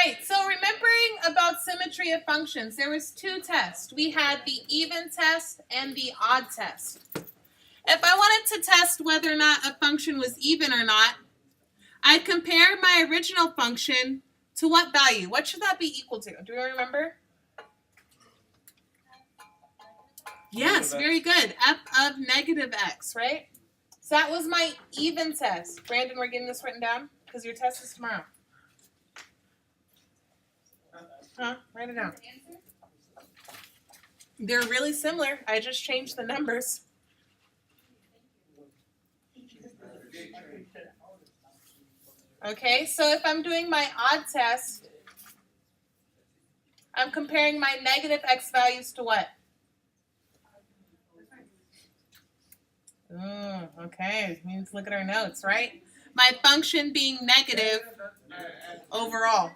right, so remembering about symmetry of functions, there was two tests. We had the even test and the odd test. If I wanted to test whether or not a function was even or not, I'd compare my original function to what value? What should that be equal to? Do you remember? Yes, very good. F of negative x, right? So that was my even test. Brandon, we're getting this written down because your test is tomorrow. Huh? Write it down. They're really similar. I just changed the numbers. Okay, so if I'm doing my odd test, I'm comparing my negative x values to what? Okay, we need to look at our notes, right? My function being negative overall.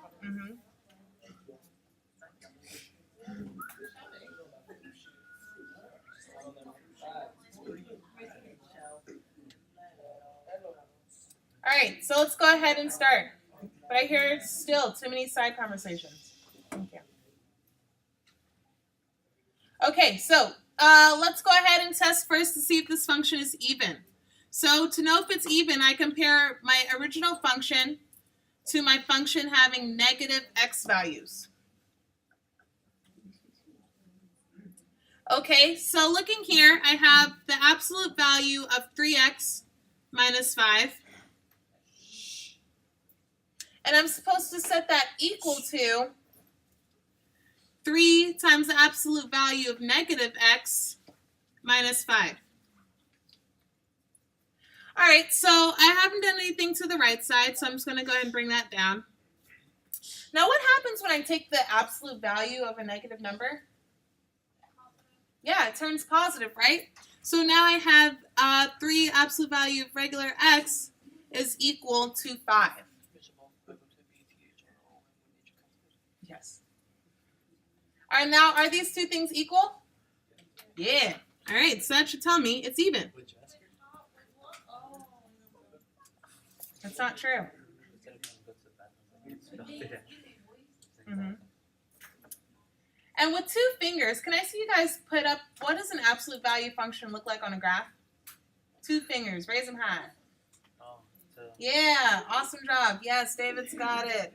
All right, so let's go ahead and start. But I hear still too many side conversations. Thank you. Okay, so let's go ahead and test first to see if this function is even. So to know if it's even, I compare my original function to my function having negative x values. Okay, so looking here, I have the absolute value of 3x minus 5. And I'm supposed to set that equal to 3 times the absolute value of negative x minus 5. All right, so I haven't done anything to the right side, so I'm just going to go ahead and bring that down. Now, what happens when I take the absolute value of a negative number? Yeah, it turns positive, right? So now I have 3 absolute value of regular x is equal to 5. Yes. All right, now are these two things equal? Yeah. All right, so that should tell me it's even. That's not true. And with 2 fingers, can I see you guys put up, what does an absolute value function look like on a graph? 2 fingers, raise them high. Yeah, awesome job. Yes, David's got it.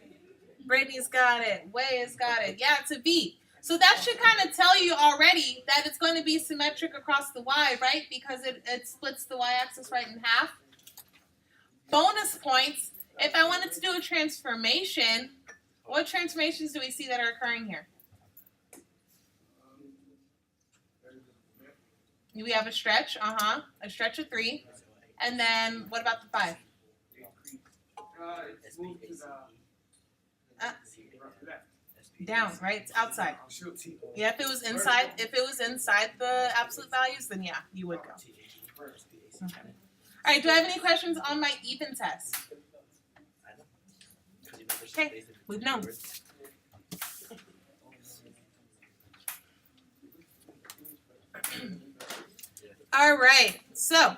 Brittany's got it. Way has got it. Yeah, it's a V. So that should kind of tell you already that it's going to be symmetric across the y, right? Because it splits the y-axis right in half. Bonus points, if I wanted to do a transformation, what transformations do we see that are occurring here? We have a stretch, a stretch of 3. And then what about the 5? Down, right? It's outside. Yeah, if it was inside the absolute values, then yeah, you would go. Okay. All right, do I have any questions on my even test? Okay, we've known. All right, so